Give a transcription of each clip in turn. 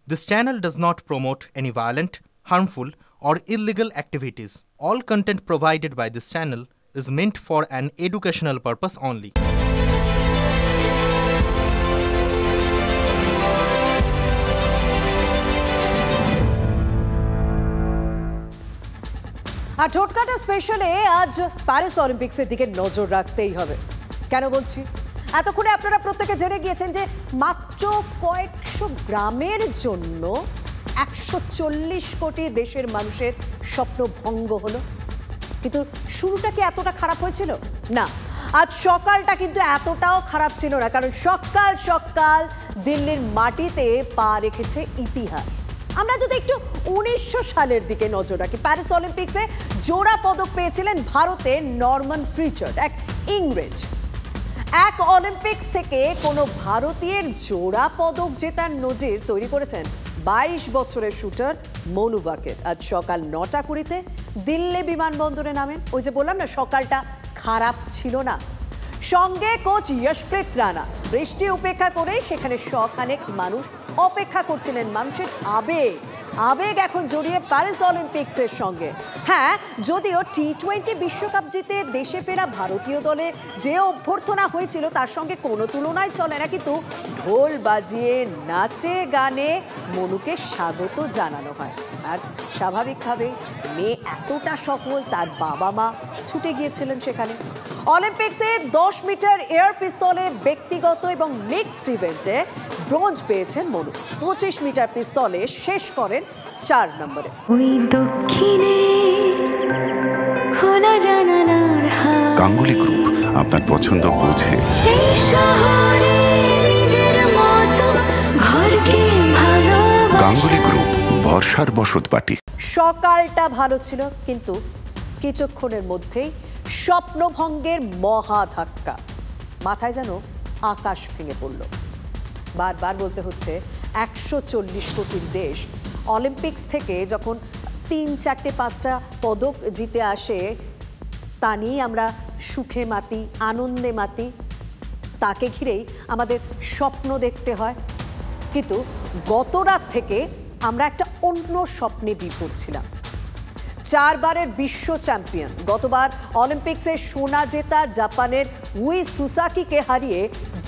This channel does not promote any violent, harmful, or illegal activities. All content provided by this channel is meant for an educational purpose only. আর ঠোটকাটা স্পেশালে আজ Paris অলিম্পিক্সের দিকে নজর রাখতেই হবে। কেন বলছি? এতক্ষণে আপনারা প্রত্যেকে জেনে গিয়েছেন যে মাত্র কয়েকশো গ্রামের জন্য 140 কোটি দেশের মানুষের স্বপ্ন ভঙ্গ হলো। কিন্তু শুরুটা কি এতটা খারাপ হয়েছিল? না, আজ সকালটা কিন্তু এতটাও খারাপ ছিল না, কারণ সকাল সকাল দিল্লির মাটিতে পা রেখেছে ইতিহাস। আমরা যদি একটু 1900 সালের দিকে নজর রাখি, প্যারিস অলিম্পিক্সে জোড়া পদক পেয়েছিলেন ভারতের নরমান প্রিচার্ড, এক ইংরেজ। এক অলিম্পিক্স থেকে কোনো ভারতীয়ের জোড়া পদক জেতার নজির তৈরি করেছেন 22 বছরের শুটার মনু বাকের। আজ সকাল 9টা 20-তে দিল্লি বিমানবন্দরে নামেন। ওই যে বললাম না, সকালটা খারাপ ছিল না। সঙ্গে কোচ যশপ্রীত রানা। বৃষ্টি উপেক্ষা করে সেখানে শখানেক মানুষ অপেক্ষা করছিলেন। মানুষের আবেগ এখন জড়িয়ে প্যারিস অলিম্পিক্সের সঙ্গে। হ্যাঁ, যদিও টি-20 বিশ্বকাপ জিতে দেশে ফেরা ভারতীয় দলে যে অভ্যর্থনা হয়েছিল তার সঙ্গে কোনো তুলনায় চলে না, কিন্তু ঢোল বাজিয়ে নাচে গানে মনুকে স্বাগত জানানো হয়। আর স্বাভাবিকভাবে মেয়ে এতটা সফল, তার বাবা মা ছুটে গিয়েছিলেন সেখানে। অলিম্পিক্সে 10 মিটার এয়ার পিস্তলে ব্যক্তিগত এবং মিক্সড ইভেন্টে ব্রোঞ্জ পেয়েছেন মনু। 25 মিটার পিস্তলে শেষ করেন 4 নম্বরে। গাঙ্গুলি গ্রুপ আপনার পছন্দ বোঝে। গাঙ্গুলি গ্রুপ, ভরসার বসতবাটি। সকালটা ভালো ছিল, কিন্তু কিছুক্ষণের মধ্যেই স্বপ্নভঙ্গের মহা ধাক্কা। মাথায় যেন আকাশ ভেঙে পড়ল। বারবার বলতে হচ্ছে, 140 কোটির দেশ অলিম্পিক্স থেকে যখন 3, 4, 5টা পদক জিতে আসে, তা নিয়েই আমরা সুখে মাতি, আনন্দে মাতি। তাকে ঘিরেই আমাদের স্বপ্ন দেখতে হয়। কিন্তু গত রাত থেকে আমরা একটা অন্য স্বপ্নে বিভোর ছিলাম। 4 বারের বিশ্ব চ্যাম্পিয়ন, গতবার অলিম্পিক্সে সোনা জেতা জাপানের উই সুসাকিকে হারিয়ে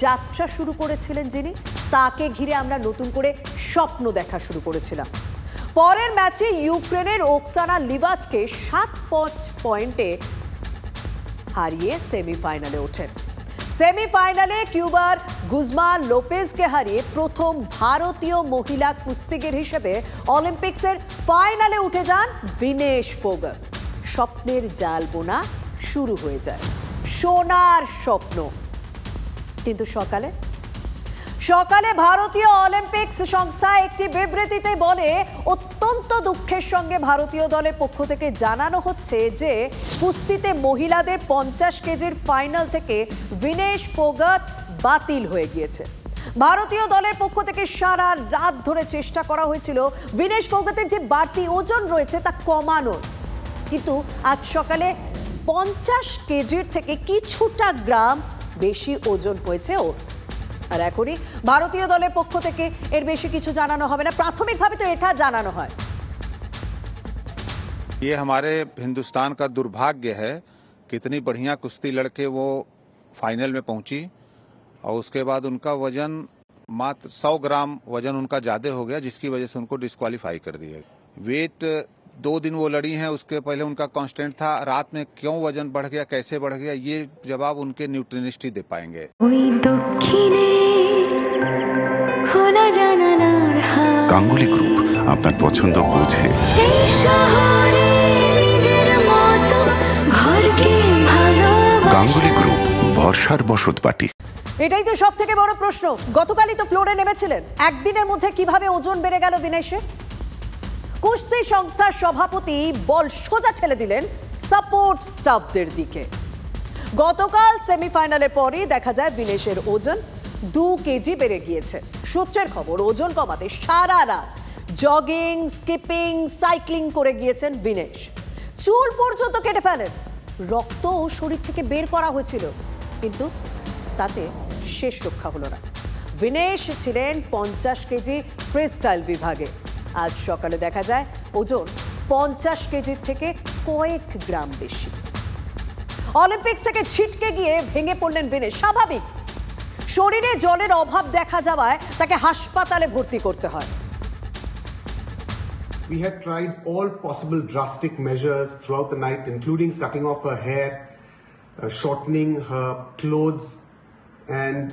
যাত্রা শুরু করেছিলেন যিনি, তাকে ঘিরে আমরা নতুন করে স্বপ্ন দেখা শুরু করেছিলাম। পরের ম্যাচে ইউক্রেনের ওকসানা লিভাচকে 7 পয়েন্টে হারিয়ে সেমিফাইনালে ওঠেন। সেমিফাইনালে কিউবার গুজমা লোপেজকে হারিয়ে প্রথম ভারতীয় মহিলা কুস্তিগির হিসেবে অলিম্পিক্সের ফাইনালে উঠে যান ভিনেশ ফোগাট। স্বপ্নের জাল বোনা শুরু হয়ে যায়, সোনার স্বপ্ন। কিন্তু সকালে ভারতীয় অলিম্পিক্স সংস্থা একটি বিবৃতিতে বলে, অত্যন্ত দুঃখের সঙ্গে ভারতীয় দলের পক্ষ থেকে জানানো হচ্ছে যে কুস্তিতে মহিলাদের 50 কেজির ফাইনাল থেকে ভিনেশ ফোগাট বাতিল হয়ে গিয়েছে। ভারতীয় দলের পক্ষ থেকে সারা রাত ধরে চেষ্টা করা হয়েছিল ভিনেশ ফোগাটের যে বাড়তি ওজন রয়েছে তা কমানোর, কিন্তু আজ সকালে 50 কেজির থেকে কিছুটা গ্রাম বেশি ওজন হয়েছে ওর। আর এখনই ভারতীয় দলের পক্ষ থেকে এর বেশি কিছু জানানো হবে না। প্রাথমিকভাবে তো এটা জানানো হয়। ये हमारे हिंदुस्तान का दुर्भाग्य है, कितनी बढ़िया कुश्ती लड़के वो फाइनल में पहुंची और उसके बाद उनका वजन मात्र 100 ग्राम वजन उनका ज्यादा हो गया, जिसकी वजह से उनको डिस्क्वालीफाई कर दिया। वेट 2 दिन वो लड़ी हैं, उसके पहले उनका कांस्टेंट था। रात में क्यों वजन बढ़ गया, कैसे बढ़ गया, ये जवाब उनके न्यूट्रिनिस्ट ही दे पाएंगे। গাঙ্গুলি গ্রুপ আপনার পছন্দ বোঝে। গাঙ্গুলি গ্রুপ, ভরসার বসতবাটি। এটাই তো সব থেকে বড় প্রশ্ন। গতকালই তো ফ্লোরে নেমেছিলেন, একদিনের মধ্যে কিভাবে ওজন বেড়ে গেল ভিনেশের? কুস্তি সংস্থার সভাপতি বল সোজা ঠেলে দিলেন সাপোর্ট স্টাফদের দিকে। গতকাল সেমিফাইনালের পরই দেখা যায় ভিনেশের ওজন 2 কেজি বেড়ে গিয়েছে। সূত্রের খবর, ওজন কমাতে সারা রাত জগিং, স্কিপিং, সাইক্লিং করে গিয়েছেন ভিনেশ। চুল পর্যন্ত কেটে ফেলেন। রক্ত শরীর থেকে বের করা হয়েছিল, কিন্তু তাতে শেষ রক্ষা হলো না। विनेश छिलेन 50 केजी फ्रीस्टाइल विभागे। आज सकाले देखा जाए ओजन 50 केजी থেকে কয়েক গ্রাম বেশি। অলিম্পিক্স থেকে ছিটকে গিয়ে ভেঙে পড়লেন বিনেশ। স্বাভাবিক, শরীরে জলের অভাব দেখা যাওয়ায় তাকে হাসপাতালে ভর্তি করতে হয়। We had tried all possible drastic measures throughout the night, including cutting off her hair, shortening her clothes, and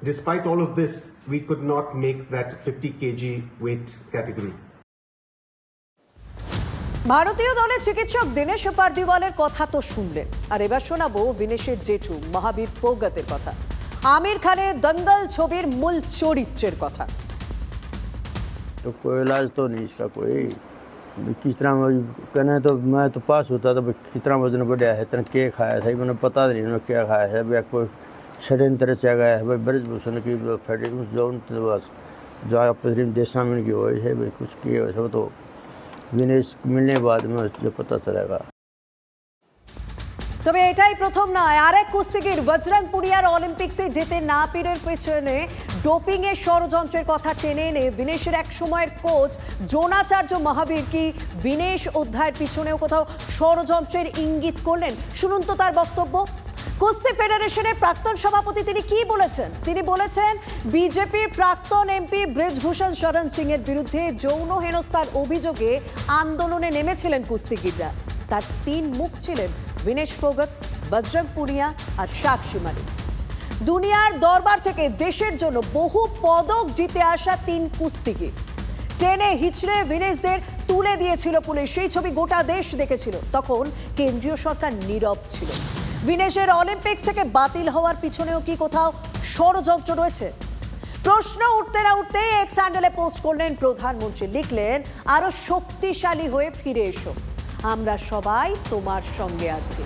despite all of this, we could not make that 50 kg weight category. ভারতীয় দলের চিকিৎসক দিনেশ পারদিওয়ালের কথা তো শুনলেন, আর এবার শোনাবো বিনেশের জেঠু মহাবীর ফোগাতের কথা, আমির খানের দঙ্গল ছবির মূল চরিত্রের কথা। तो कोई इलाज तो नहीं इसका कोई। किस तरह कहना है तो मैं तो पास होता था, किस तरह वजन बढ़िया है, इतना क्या खाया था मैंने पता नहीं उन्होंने क्या खाया है। भाई कोई षड्यंत्र से गया है भाई ब्रजभूषण की फेडरेशन जोन बस जो देशा में की हो है भाई कुछ किए सब तो विनेश मिलने बाद में जो पता चलेगा। তবে এটাই প্রথম নয়, আরেক কুস্তিগির বজরং পুনিয়ার অলিম্পিক্সে যেতে না পেরের পেছনে ডোপিং এর ষড়যন্ত্রের কথা টেনে এনে বিনেশের এক সময়ের কোচ দ্রোণাচার্য মহাবীর কি বিনেশ অধ্যায়ের পিছনেও কোথাও ষড়যন্ত্রের ইঙ্গিত করলেন। শুনুন তো তার বক্তব্য। কুস্তি ফেডারেশনের প্রাক্তন সভাপতি তিনি কি বলেছেন? তিনি বলেছেন বিজেপির প্রাক্তন এমপি ব্রিজভূষণ শরণ সিং এর বিরুদ্ধে যৌন হেনস্থার অভিযোগে আন্দোলনে নেমেছিলেন কুস্তিগিররা। তার তিন মুখ ছিলেন विनेश फोगत, बजरंग पुनिया और साक्षी मालिक। दुनियार दरबार থেকে দেশের জন্য বহু পদক জিতে আসা তিন কুস্তিগির টেনে হিচড়ে বিনেশদের তুলে দিয়েছিল পুলিশ। সেই ছবি গোটা দেশ দেখেছিল। তখন কেন্দ্রীয় সরকার নীরব ছিল। বিনেশের অলিম্পিক্স থেকে বাতিল হওয়ার পিছনেও কি কোথাও ষড়যন্ত্র রয়েছে? প্রশ্ন উঠতে না উঠতেই এক স্যান্ডেলে পোস্ট করলেন প্রধানমন্ত্রী, লিখলেন আরো শক্তিশালী হয়ে ফিরে এসো, আমরা সবাই তোমার সঙ্গে আছি।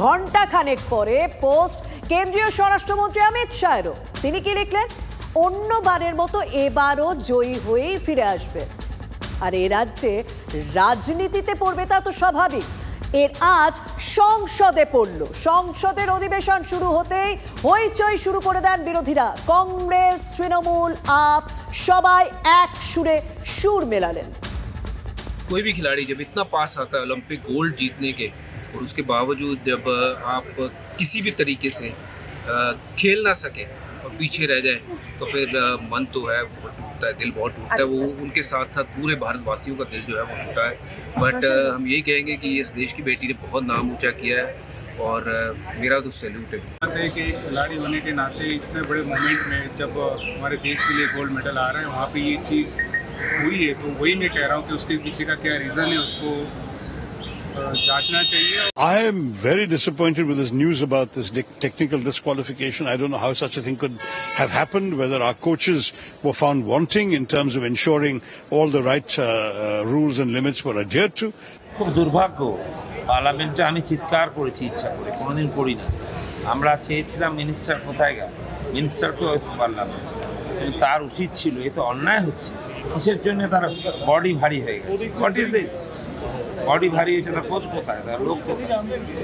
ঘন্টা খানেক পরে পোস্ট কেন্দ্রীয় স্বরাষ্ট্রমন্ত্রী অমিত শাহেরও। তিনি কি লিখলেন? অন্যবারের মতো এবারও জয়ী হয়েই ফিরে আসবে। আর এ রাজ্যে রাজনীতিতে পড়বে তা তো স্বাভাবিক। এর আজ সংসদে পড়ল। সংসদের অধিবেশন শুরু হতেই হইচই শুরু করে দেন বিরোধীরা। কংগ্রেস, তৃণমূল, আপ সবাই এক সুরে সুর মেলালেন। कोई भी खिलाड़ी जब इतना पास आता है ओलंपिक गोल्ड जीतने के, और उसके बावजूद जब आप किसी भी तरीके से खेल ना सके और पीछे रह जाए तो फिर मन तो है बहुत टूटता है, दिल बहुत टूटता है। वो उनके साथ साथ पूरे भारतवासियों का दिल जो है वो टूटा है। बट हम यही कहेंगे कि इस देश की बेटी ने बहुत नाम ऊँचा किया है और मेरा तो सैल्यूट है। कि एक खिलाड़ी होने के नाते इतने बड़े मोमेंट में जब हमारे देश के लिए गोल्ड मेडल आ रहा है वहाँ पे ये चीज़ हुई है, तो वही मैं कह रहा हूँ कि उसके पीछे का क्या रीज़न है उसको जांचना चाहिए। I am very disappointed with this news about this technical disqualification. I don't know how such a thing could have happened, whether our coaches were found wanting in terms of ensuring all the right rules and limits were adhered to. খুব দুর্ভাগ্য, পার্লামেন্টে আমি চিৎকার করেছি ইচ্ছা করে, কোনোদিন করি না। আমরা চেয়েছিলাম মিনিস্টার কোথায় গেল, মিনিস্টারকেও আসতে পারলাম না, কিন্তু তার উচিত ছিল। এ তো অন্যায় হচ্ছে। কিসের জন্য তার বডি ভারী হয়ে গেছে? What is this? বডি ভারী হয়েছে, তার কোচ কোথায়, তার লোক কোথায়?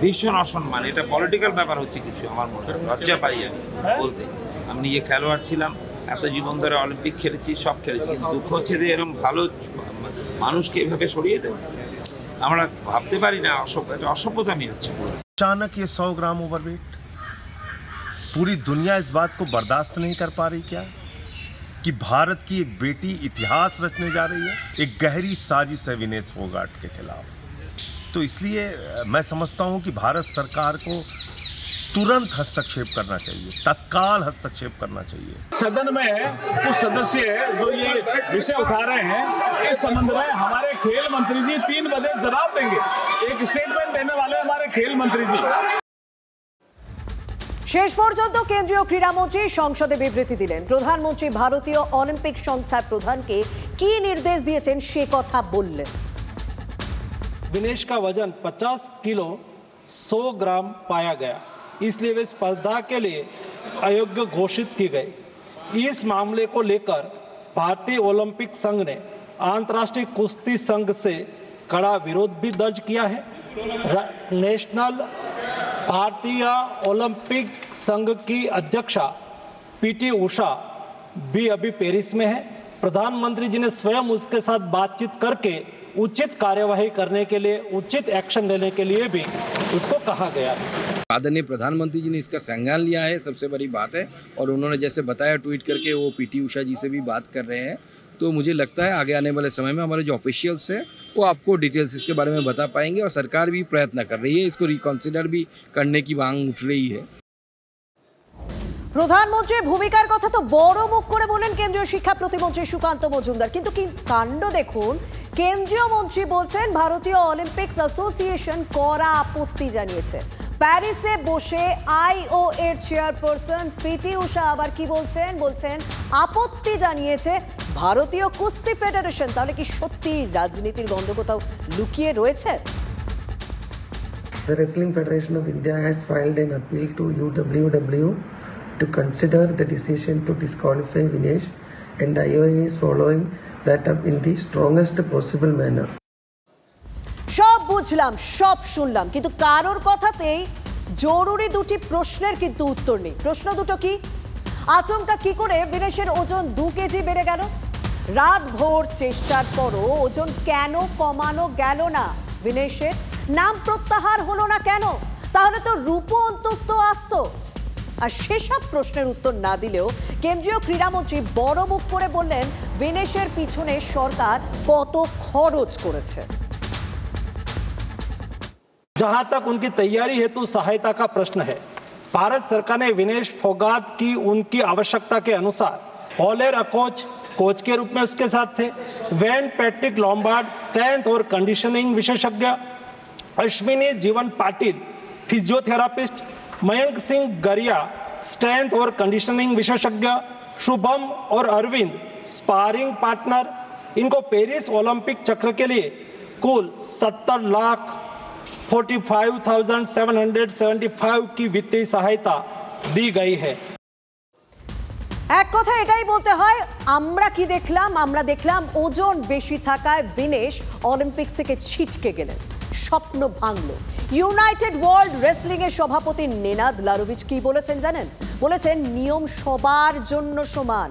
ভীষণ অসম্মান। এটা পলিটিক্যাল ব্যাপার হচ্ছে কিছু, আমার মনে হয় লজ্জা পাই আমি বলতে। আমি নিজে খেলোয়াড় ছিলাম, এত জীবন ধরে অলিম্পিক খেলেছি, সব খেলেছি, কিন্তু দুঃখ হচ্ছে যে এরকম ভালো মানুষকে এভাবে সরিয়ে দেবে আমরা ভাবতে পারি না। অসভ্যতামি হচ্ছে। अचानक ये 100 ग्राम ओवरवेट, पूरी दुनिया इस बात को बर्दाश्त नहीं कर पा रही क्या कि भारत की एक बेटी इतिहास रचने जा रही है? एक गहरी साजिश है विनेश फोगाट के खिलाफ। तो इसलिए मैं समझता हूं कि भारत सरकार को तुरंत हस्तक्षेप करना चाहिए, तत्काल हस्तक्षेप करना चाहिए। सदन में कुछ सदस्य जो ये विषय उठा रहे हैं, इस संबंध में हमारे खेल मंत्री जी 3 बजे जवाब देंगे। एक स्टेटमेंट देने वाले हमारे खेल मंत्री जी। শেষ পর্যন্ত কেন্দ্রীয় ক্রীড়ামন্ত্রী সংসদে বিবৃতি দিলেন। প্রধানমন্ত্রী ভারতীয় অলিম্পিক সংস্থার প্রধানকে কি নির্দেশ দিয়েছেন সে কথা বললেন। विनेश का वजन 50 किलो 100 ग्राम पाया गया, इसलिए वे स्पर्धा के लिए अयोग्य घोषित की गई। इस मामले को लेकर भारतीय ओलंपिक संघ ने अंतर्राष्ट्रीय कुश्ती संघ से कड़ा विरोध भी दर्ज किया है। नेशनल भारतीय ओलंपिक संघ की अध्यक्षा पीटी उषा भी अभी पेरिस में है। प्रधानमंत्री जी ने स्वयं उसके साथ बातचीत करके उचित कार्यवाही करने के लिए, उचित एक्शन लेने के लिए भी उसको कहा गया है। आदरणीय प्रधानमंत्री जी ने इसका संज्ञान लिया है, सबसे बड़ी बात है। और उन्होंने जैसे बताया ट्वीट करके वो पीटी उषा जी से भी बात कर रहे हैं, तो मुझे लगता है आगे आने वाले समय में हमारे जो ऑफिशियल्स हैं वो आपको डिटेल्स इसके बारे में बता पाएंगे। और सरकार भी प्रयत्न कर रही है, इसको रिकन्सिडर भी करने की मांग उठ रही है। প্রধানমন্ত্রীর ভূমিকার কথা তো বড় মুখ করে বলেন কেন্দ্রীয় শিক্ষা প্রতিমন্ত্রী সুকান্ত মজুমদার, কিন্তু কি কাণ্ড দেখুন। কেন্দ্রীয় মন্ত্রী বলছেন ভারতীয় অলিম্পিক্স অ্যাসোসিয়েশন কড়া আপত্তি জানিয়েছে। প্যারিসে বসে আইও এর চেয়ারপারসন পিটি উষা আবার কি বলছেন, বলছেন আপত্তি জানিয়েছে ভারতীয় কুস্তি ফেডারেশন। তাহলে কি সত্যি রাজনীতির গন্ধ কোথাও লুকিয়ে রয়েছে? The Wrestling Federation of India has filed an appeal to UWW to consider the decision to disqualify Vinesh, and IOA is following that up in the strongest possible manner. সব বুঝলাম, সব শুনলাম, কিন্তু কারোর কথাতেই জরুরি দুটি প্রশ্নের কিন্তু উত্তর নেই। প্রশ্ন দুটো কি? আচমকা কি করে বিনেশের ওজন 2 কেজি বেড়ে গেল? রাত ভোর চেষ্টার পরও ওজন কেন কমানো গেল না? বিনেশের নাম প্রত্যাহার হলো না কেন? তাহলে তো রূপ অন্তস্থ আসতো। আর সেসব প্রশ্নের উত্তর না দিলেও কেন্দ্রীয় ক্রীড়ামন্ত্রী বড় মুখ করে বললেন বিনেশের পিছনে সরকার কত খরচ করেছে। जहां तक उनकी तैयारी हेतु सहायता का प्रश्न है, भारत सरकार ने विनेश फोगाट की उनकी आवश्यकता के अनुसार ऑलेर अकोच कोच के रूप में उसके साथ थे, वैन पैट्रिक लॉम्बार्ड स्ट्रेंथ और कंडीशनिंग विशेषज्ञ, अश्विनी जीवन पाटिल फिजियोथेरापिस्ट, मयंक सिंह गरिया स्ट्रेंथ और कंडीशनिंग विशेषज्ञ, शुभम और अरविंद स्पारिंग पार्टनर। इनको पेरिस ओलंपिक चक्र के लिए कुल 70,45,775 की वित्तीय सहायता दी गई है। এক কথা এটাই বলতে হয়, আমরা কি দেখলাম? আমরা দেখলাম ওজন বেশি থাকায় বিনেশ অলিম্পিক্স থেকে ছিটকে গেলেন, স্বপ্ন ভাঙল। ইউনাইটেড ওয়ার্ল্ড রেসলিং এর সভাপতি নেনাদ লারোভিচ কি বলেছেন জানেন? বলেছেন নিয়ম সবার জন্য সমান,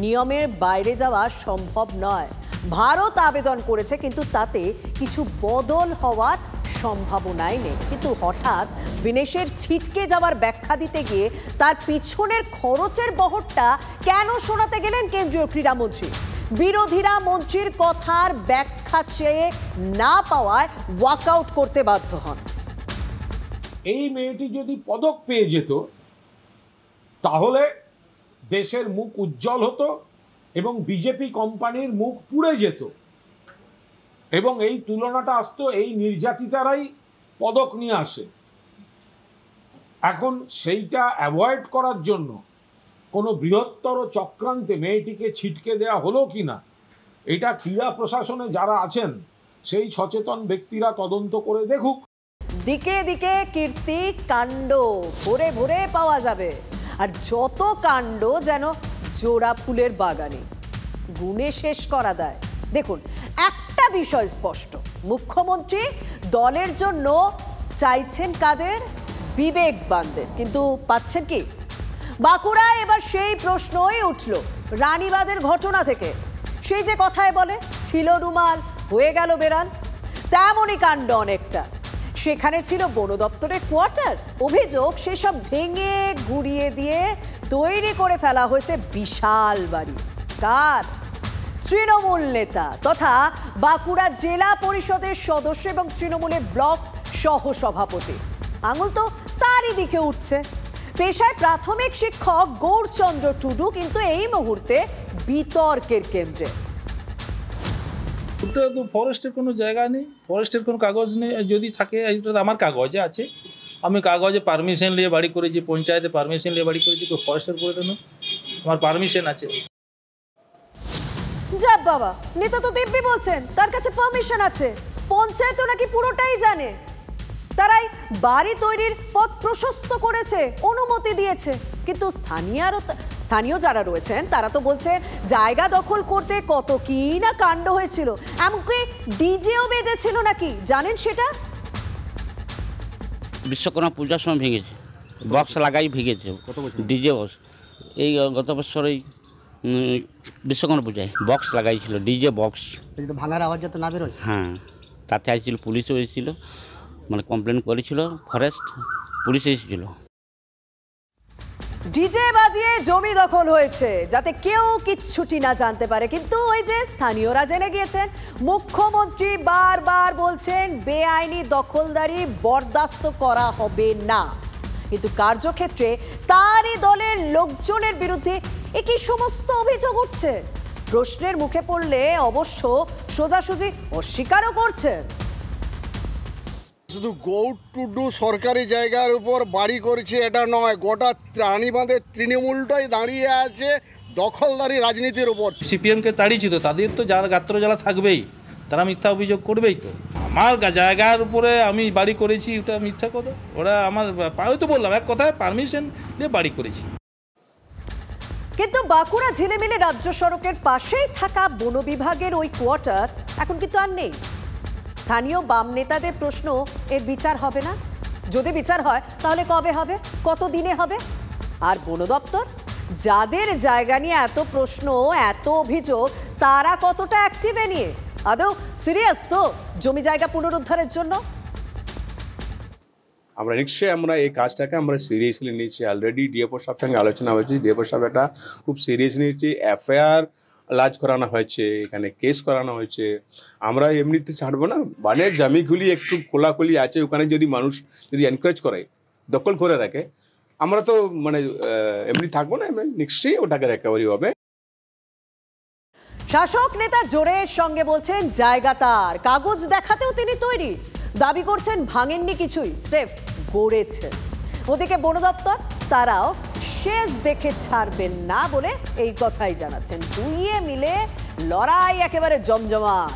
নিয়মের বাইরে যাওয়া সম্ভব নয়। ভারত আবেদন করেছে, কিন্তু তাতে কিছু বদল হওয়ার সম্ভাবনাই নেই। কিন্তু হঠাৎ বিনেশের ছিটকে যাওয়ার ব্যাখ্যা দিতে গিয়ে তার পিছনের খরচের বহরটা কেন শোনাতে গেলেন কেন্দ্রীয় ক্রীড়ামন্ত্রী? বিরোধীরা মন্ত্রীর কথার ব্যাখ্যা চেয়ে না পাওয়ায় ওয়াকআউট করতে বাধ্য হন। এই মেয়েটি যদি পদক পেয়ে যেত তাহলে দেশের মুখ উজ্জ্বল হতো এবং বিজেপি কোম্পানির মুখ পুড়ে যেত, এবং এই তুলনাটা আসতো এই নির্যাতিতারাই পদক নিয়ে আসে। এখন সেইটা অ্যাভয়েড করার জন্য কোনো বৃহত্তর চক্রান্তে মেয়েটিকে ছিটকে দেওয়া হলো কি না, এটা ক্রীড়া প্রশাসনে যারা আছেন সেই সচেতন ব্যক্তিরা তদন্ত করে দেখুক। দিকে দিকে কীর্তি কাণ্ড ভরে ভরে পাওয়া যাবে, আর যত কাণ্ড যেন জোড়া ফুলের বাগানে, গুণে শেষ করা দেয়। দেখুন, একটা বিষয় স্পষ্ট, মুখ্যমন্ত্রী দলের জন্য চাইছেন কাদের? বিবেকবানদের, কিন্তু পাচ্ছেন কি? বাঁকুড়ায় এবার সেই প্রশ্নই উঠল রানীবাঁধের ঘটনা থেকে। সেই যে কথায় বলে ছিল রুমাল হয়ে গেল বেড়াল, তেমনই কাণ্ড অনেকটা। সেখানে ছিল বন দপ্তরের কোয়ার্টার, অভিযোগ সেসব ভেঙে গুড়িয়ে দিয়ে তৈরি করে ফেলা হয়েছে বিশাল বাড়ি। কার? তৃণমূল নেতা তথা বাঁকুড়া জেলা পরিষদের সদস্য এবং তৃণমূলের ব্লক সহ সভাপতি। আঙুল তো তারই দিকে উঠছে। পেশায় প্রাথমিক শিক্ষক গৌরচন্দ্র টুডু কিন্তু এই মুহূর্তে বিতর্কের কেন্দ্রে। ওটা তো ফরেস্টের কোনো জায়গা নেই, ফরেস্টের কোনো কাগজ নেই। যদি থাকে, আমার কাগজে আছে, আমি কাগজে পারমিশন নিয়ে বাড়ি করেছি, পঞ্চায়েতে পারমিশন নিয়ে বাড়ি করেছি, কেউ ফরেস্টের করে দেন, আমার পারমিশন আছে। যা বাবা, নেতা তো দিব্যি বলছেন তার কাছে পারমিশন আছে, পঞ্চায়েত নাকি পুরোটাই জানে। তারাই বাড়ি তৈরির পথ প্রশস্ত করেছে, অনুমতি দিয়েছে, কিন্তু স্থানীয় যারা রয়েছেন তারা তো বলছে জায়গা দখল করতে কত কি না কাণ্ড হয়েছিল, এমনকি ডিজেও বেজেছিল নাকি, জানেন সেটা? বিশ্বকর্মা পূজার সময় ভেঙেছে, বক্স লাগাই ভেঙেছে ডিজে বক্স। এই গত বছরই বিশ্বকর্মা পূজায় বক্স লাগাইছিল, ডিজে বক্স। ভাঙার আওয়াজ যাতে না বেরোয়, হ্যাঁ, তাতে আসছিল, পুলিশও এসেছিল, মানে কমপ্লেন করেছিল, ফরেস্ট পুলিশ এসেছিল। ডিজে বাজিয়ে জমি দখল হয়েছে যাতে কেউ কিচ্ছুটি না জানতে পারে, কিন্তু ওই যে স্থানীয়রা জেনে গিয়েছেন। মুখ্যমন্ত্রী বারবার বলছেন বেআইনি দখলদারি বরদাস্ত করা হবে না, কিন্তু কার্যক্ষেত্রে তারই দলের লোকজনের বিরুদ্ধে একই সমস্ত অভিযোগ উঠছে। প্রশ্নের মুখে পড়লে অবশ্য সোজাসুজি অস্বীকারও করছেন। শুধু গৌড় টুডু সরকারি জায়গার উপর বাড়ি করেছে এটা নয়, গোটা রানীবাঁধের তৃণমূলটাই দাঁড়িয়ে আছে দখলদারি রাজনীতির উপর। সিপিএমকে তাড়িয়েছি তো, তাদের তো যার গাত্র জ্বালা থাকবেই, তারা মিথ্যা অভিযোগ করবেই। তো আমার জায়গার উপরে আমি বাড়ি করেছি, ওটা মিথ্যা কথা? ওরা আমার হয়তো বললাম এক কথায় পারমিশন নিয়ে বাড়ি করেছি। কিন্তু বাঁকুড়া ঝিলেমিলে রাজ্য সড়কের পাশেই থাকা বন বিভাগের ওই কোয়ার্টার এখন কিন্তু আর নেই। স্থানীয় বাম নেতাদের প্রশ্ন, এর বিচার হবে না? যদি বিচার হয় তাহলে কবে হবে, কত দিনে হবে? আর বন দপ্তর, যাদের জায়গা নিয়ে এত প্রশ্ন, এত অভিযোগ, তারা কতটা অ্যাক্টিভ এ নিয়ে? আদৌ সিরিয়াস তো জমি জায়গা পুনরুদ্ধারের জন্য? আমরা নিশ্চয়ই আমরা এই কাজটাকে আমরা সিরিয়াসলি নিচ্ছি। অলরেডি ডিএফও সাহেবের সঙ্গে আলোচনা হয়েছে, ডিএফও সাহেব এটা খুব সিরিয়াস নিচ্ছি। এফআইআর লাজ করানো হয়েছে, এখানে কেস করানো হয়েছে। আমরা এমনিতে ছাড়বো না, বানের জমিগুলি একটু খোলাখুলি আছে, ওখানে যদি মানুষ যদি এনকারেজ করে, দখল করে রাখে, আমরা তো মানে এমনি থাকবো না, নিশ্চয়ই ওটাকে রিকভারি হবে। শাসক নেতা জোরের সঙ্গে বলছেন জায়গা তার, কাগজ দেখাতেও তিনি তৈরি। দাবি করছেন ভাঙেননি কিছুই, স্রেফ গড়েছেন। ওদিকে বন দপ্তর, তারাও শেষ দেখে ছাড়বেন না বলে এই কথাই জানাচ্ছেন। দুইয়ে মিলে লড়াই একেবারে জমজমাট।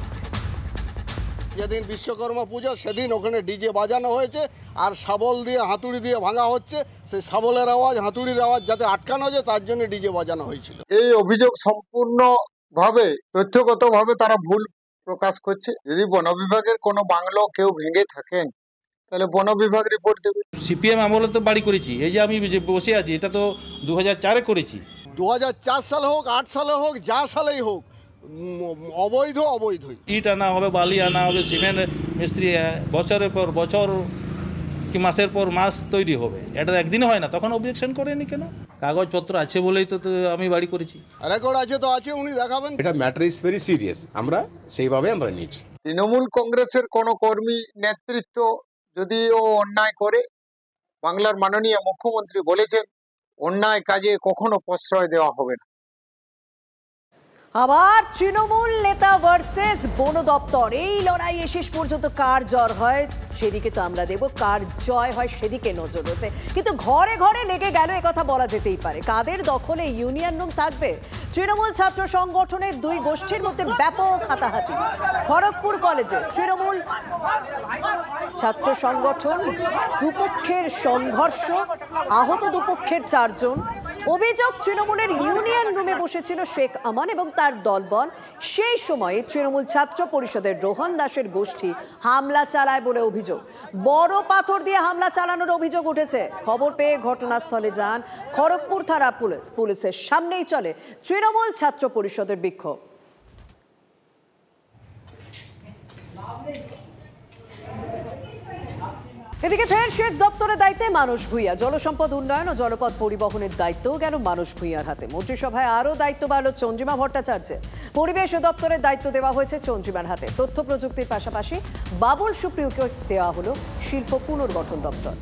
যেদিন বিশ্বকর্মা পুজো সেদিন ওখানে ডিজে বাজানো হয়েছে, আর শাবল দিয়ে হাতুড়ি দিয়ে ভাঙা হচ্ছে। সেই শাবলের আওয়াজ, হাতুড়ির আওয়াজ যাতে আটকানো যায় তার জন্য ডিজে বাজানো হয়েছিল। এই অভিযোগ সম্পূর্ণভাবে তথ্যগতভাবে তারা ভুল প্রকাশ করছে। যদি বন বিভাগের কোনো বাংলো কেউ ভেঙে থাকেন তাহলে বন বিভাগ রিপোর্ট দেবে। সিপিএম আমলে তো বাড়ি করেছি, এই যে আমি বসে আছি, এটা তো 2004-এ করেছি। 2004 সালে হোক, 8 সালে হোক, যা সালেই হোক, অবৈধ অবৈধই। ইট আনা হবে, বালি আনা হবে, সিমেন্ট মিস্ত্রি বছরের পর বছর কি মাসের পর মাস তৈরি হবে, এটা একদিনে হয় না। তখন অবজেকশন করেনি কেন? কাগজপত্র আছে বলেই তো আমি বাড়ি করেছি। রেকর্ড আছে তো আছে, উনি দেখাবেন। এটা ম্যাটার ইজ ভেরি সিরিয়াস, আমরা সেইভাবে আমরা নিচ্ছি। তৃণমূল কংগ্রেসের কোনো কর্মী নেতৃত্ব যদি ও অন্যায় করে, বাংলার মাননীয় মুখ্যমন্ত্রী বলেছেন অন্যায় কাজে কখনো প্রশ্রয় দেওয়া হবে না। আবার তৃণমূল নেতা ভার্সেস বন দপ্তর, এই লড়াইয়ে শেষ পর্যন্ত কার জয় হয় সেদিকে তো আমরা দেখব, কার জয় হয় সেদিকে নজর রয়েছে। কিন্তু ঘরে ঘরে লেগে গেল কথা বলা যেতেই পারে। কাদের দখলে ইউনিয়ন রুম থাকবে? তৃণমূল ছাত্র সংগঠনের দুই গোষ্ঠীর মধ্যে ব্যাপক হাতাহাতি। খড়গপুর কলেজে তৃণমূল ছাত্র সংগঠন দুপক্ষের সংঘর্ষ, আহত দুপক্ষের 4 জন। অভিযোগ, তৃণমূলের ইউনিয়ন রুমে বসেছিল শেখ আমান এবং তার দলবল। সেই সময়ে তৃণমূল ছাত্র পরিষদের রোহন দাসের গোষ্ঠী হামলা চালায় বলে অভিযোগ। বড় পাথর দিয়ে হামলা চালানোর অভিযোগ উঠেছে। খবর পেয়ে ঘটনাস্থলে যান খড়গপুর থানা পুলিশ। পুলিশের সামনেই চলে তৃণমূল ছাত্র পরিষদের বিক্ষোভ। এদিকে ফের সেচ দপ্তরের দায়িত্বে মানস ভূঁইয়া। জলসম্পদ উন্নয়ন ও জলপথ পরিবহনের দায়িত্বও গেল মানস ভূঁইয়ার হাতে। মন্ত্রিসভায় আরও দায়িত্ব বাড়ল চন্দ্রিমা ভট্টাচার্যের। পরিবেশ দপ্তরের দায়িত্ব দেওয়া হয়েছে চন্দ্রিমার হাতে। তথ্য প্রযুক্তির পাশাপাশি বাবুল সুপ্রিয়কে দেওয়া হলো শিল্প পুনর্গঠন দপ্তর।